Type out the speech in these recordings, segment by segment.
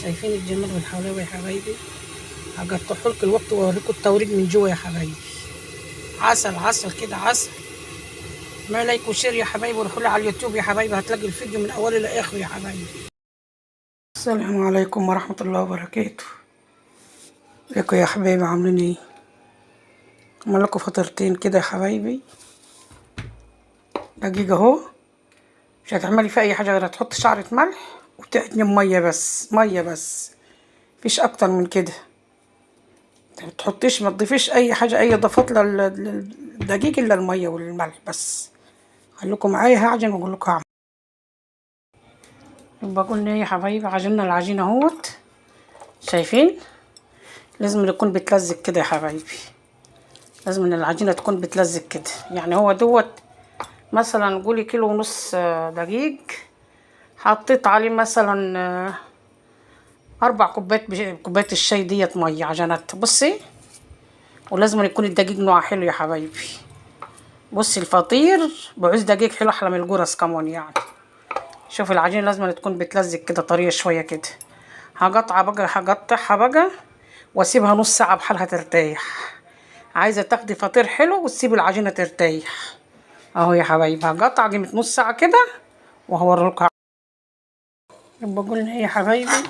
شايفين الجمال والحلاوه يا حبايبي. هقطعه لكم الوقت واوريكم التوريد من جوه يا حبايبي. عسل عسل كده عسل. ما لايك وشير يا حبايبي، وروحوا لي على اليوتيوب يا حبايبي، هتلاقي الفيديو من اوله لاخره يا حبايبي. السلام عليكم ورحمه الله وبركاته. ازيكم يا حبايبي، عاملين ايه؟ عمل لكم فطرتين كده يا حبايبي. دقيقه اهو. مش هتعملي في اي حاجه غير هتحط شعره ملح وتعجني ميه بس، ميه بس، مفيش اكتر من كده. ما تحطيش، ما تضيفيش اي حاجه، اي اضافات للدقيق الا الميه والملح بس. خليكم معايا هعجن واقول لكم هعمل. يبقى قلنا ايه يا حبايبي، عجننا العجينه اهوت. شايفين؟ لازم يكون بتلزق كده يا حبايبي، لازم ان العجينه تكون بتلزق كده. يعني هو دوت مثلا قولي كيلو ونص دقيق، حطيت عليه مثلا 4 كوبايات، كوبايه الشاي ديت ميه عجنت. بصي، ولازم يكون الدقيق نوعه حلو يا حبايبي. بصي الفطير بعوز دقيق حلو احلى من الجرس كمان يعني. شوف العجينه لازم تكون بتلزق كده، طريه شويه كده. هقطعها بقى واسيبها نص ساعه بحالها ترتاح. عايزه تاخدي فطير حلو وتسيبي العجينه ترتاح. اهو يا حبايبي هقطع قيمه نص ساعه كده وهوريلكوا. يبقى قلنا ايه يا حبايبي،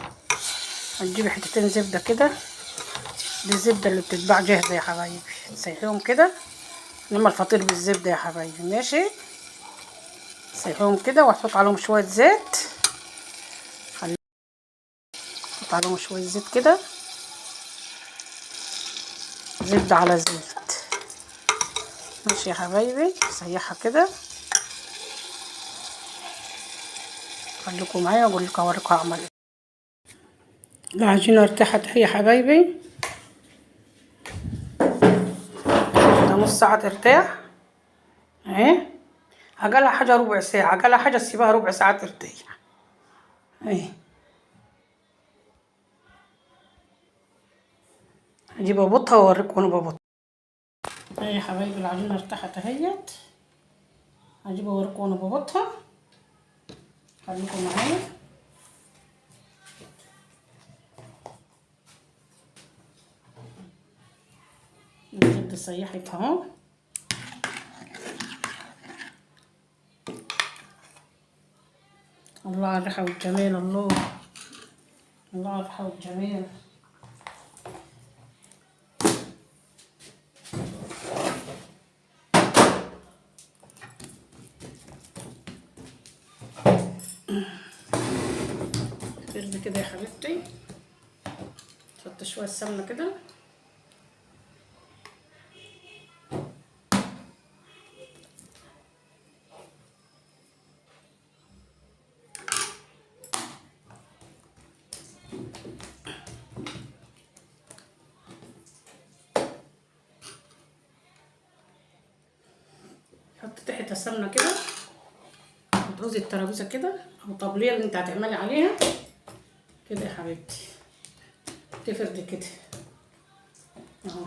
هتجيبي حتتين زبده كده. دي الزبده اللي بتتباع جاهزه يا حبايبي، تسيحيهم كده. انما الفطير بالزبده يا حبايبي، ماشي. تسيحيهم كده وهتحط عليهم شويه زيت. حط عليهم شويه زيت كده، زبده على زيت. ماشي يا حبايبي، سيحها كده. خليكم معايا واقول لكم اوريكم هعمل ايه. العجينه ارتاحت اهي يا حبايبي، ده نص ساعه ترتاح اهي. اقلها حاجه ربع ساعه، اقلها حاجه تسيبها ربع ساعه ترتاح اهي. هجيب ابطها واوريكم وانا ببطها اهي يا حبايبي. العجينه ارتاحت اهيت، هجيب اوريكم وانا ببطها. خليكم معايا. الزبده سيحت اهو. الله على الريحه والجمال، الله الله على الريحه والجمال. فرد كده يا حبيبتي. تحط شويه سمنه كده. حطيت حته سمنه كده. وتعوزي الترابيزه كده او طبليه اللي انت هتعملي عليها كده يا حبيبتي. تفرد كده اهو.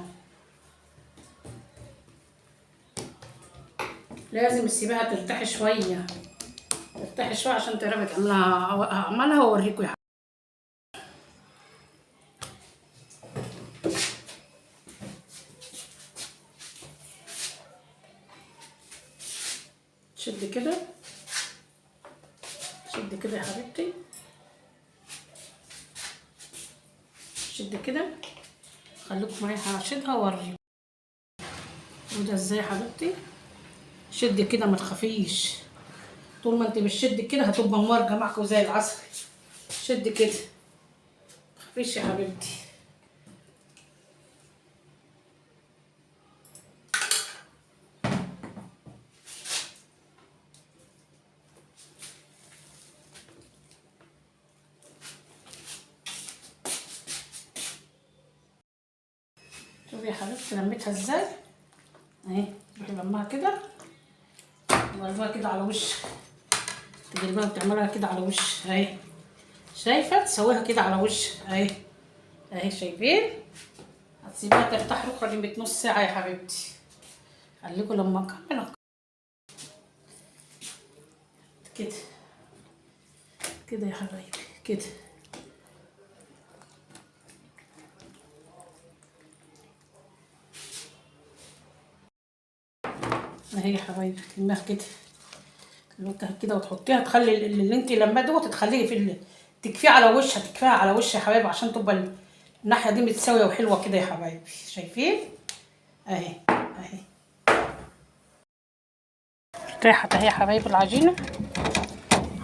لازم تسيبها ترتاح شويه، ترتاح شويه عشان تعرفي تعملها. هعملها واوريكم يا حبيبتي. شد كده، شد كده يا حبيبتي، شد كده. خليكم معايا هشدها واوريكم. وده ازاي يا حبيبتي. شد كده ما تخافيش، طول ما انت بتشد كده هتبقى مارجه معاكم زي العسل. شد كده ما تخافيش يا حبيبتي. شوفي يا حبيبتي لميتها ازاي اهي. تروحي لمها كده وقلبها كده على وشك، تقلبها وتعملها كده على وش اهي. شايفه؟ تسويها كده على وش اهي اهي. شايفين؟ هتسيبيها ترتاح ركرة لمدة نص ساعه يا حبيبتي. خليكم لما اكمل كده كده يا حبايبي كده. اهي يا حبايبي تلمها كده، تلمها كده وتحطيها، تخلي اللي انت لما دوت تخليه تكفيه على وشها، تكفيها على وشها يا حبايبي عشان تبقى الناحيه دي متساويه وحلوه كده يا حبايبي. شايفين اهي اهي ارتاحت اهي يا حبايبي العجينه.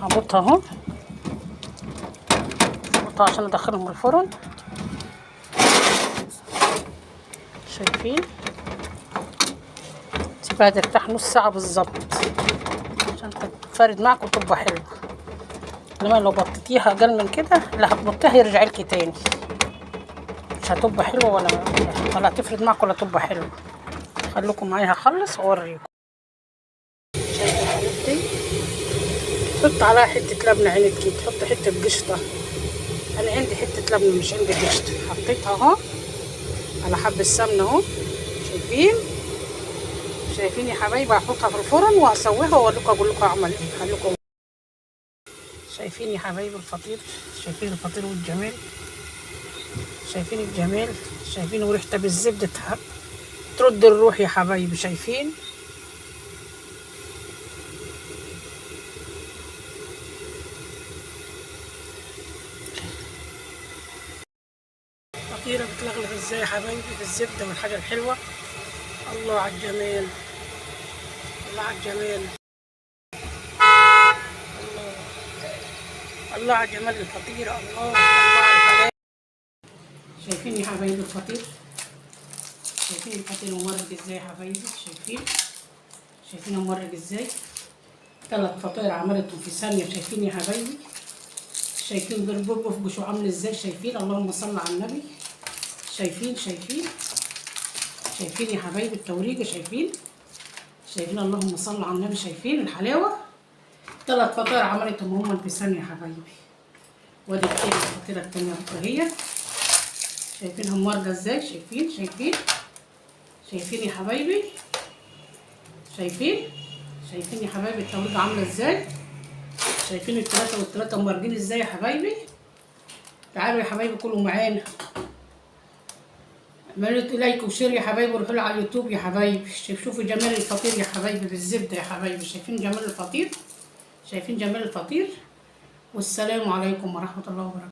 هبطها اهو، هبطها عشان ادخلهم الفرن. شايفين؟ سيبها ترتاح نص ساعه بالظبط عشان تتفرد معك وتبقى حلوه. انما لو بطيتيها اقل من كده لا هتبطيها يرجع لك تاني، مش هتبقى حلوه ولا هتفرد معك ولا تبقى حلوه. خليكم معايا هخلص واوريكم. شايفه حبيبتي؟ حط عليها حته لبنه عينك كده، حط حته قشطه. انا عندي حته لبنه مش عندي قشطه، حطيتها اهو على حبه سمنه اهو. شايفين؟ شايفين يا حبايبي؟ هحطها في الفرن وهسويها واوريكم اقول لكم اعمل ايه. خليكم. شايفين يا حبايبي الفطير؟ شايفين الفطير والجمال؟ شايفين الجمال؟ شايفين وريحته بالزبده ترد الروح يا حبايبي. شايفين؟ فطيره بتلغلغ ازاي يا حبايبي بالزبده والحاجه الحلوه. الله على الجمال، الله على الجمال، الله الله على جمال الفطيره، الله الله على الحلاوه. شايفين يا حبايبي الفطير؟ شايفين الفطير ممرق ازاي يا حبايبي؟ شايفين؟ شايفين ممرق ازاي؟ 3 فطاير عملتهم في ثانيه. شايفين يا حبايبي؟ شايفين بيرفقوا عامل ازاي؟ شايفين؟ اللهم صل على النبي. شايفين؟ شايفين؟ شايفين يا حبايبي التوريجه؟ شايفين؟ شايفين؟ اللهم صل على النبي. شايفين الحلاوه؟ 3 فطاير عملتهم هم في ثانيه يا حبايبي. وادي التانية الفطيره التانيه اهي. شايفينها مورقه ازاي؟ شايفين؟ شايفين؟ شايفين يا حبايبي؟ شايفين؟ شايفين يا حبايبي التوريجه عامله ازاي؟ شايفين التلاته والتلاته مورقين ازاي يا حبايبي؟ تعالوا يا حبايبي كلوا معانا. اعملوا لايك وشير يا حبايبي، وروحوا على اليوتيوب يا حبايبي. شوفوا جمال الفطير يا حبايبي بالزبده يا حبايبي. شايفين جمال الفطير؟ شايفين جمال الفطير؟ والسلام عليكم ورحمه الله وبركاته.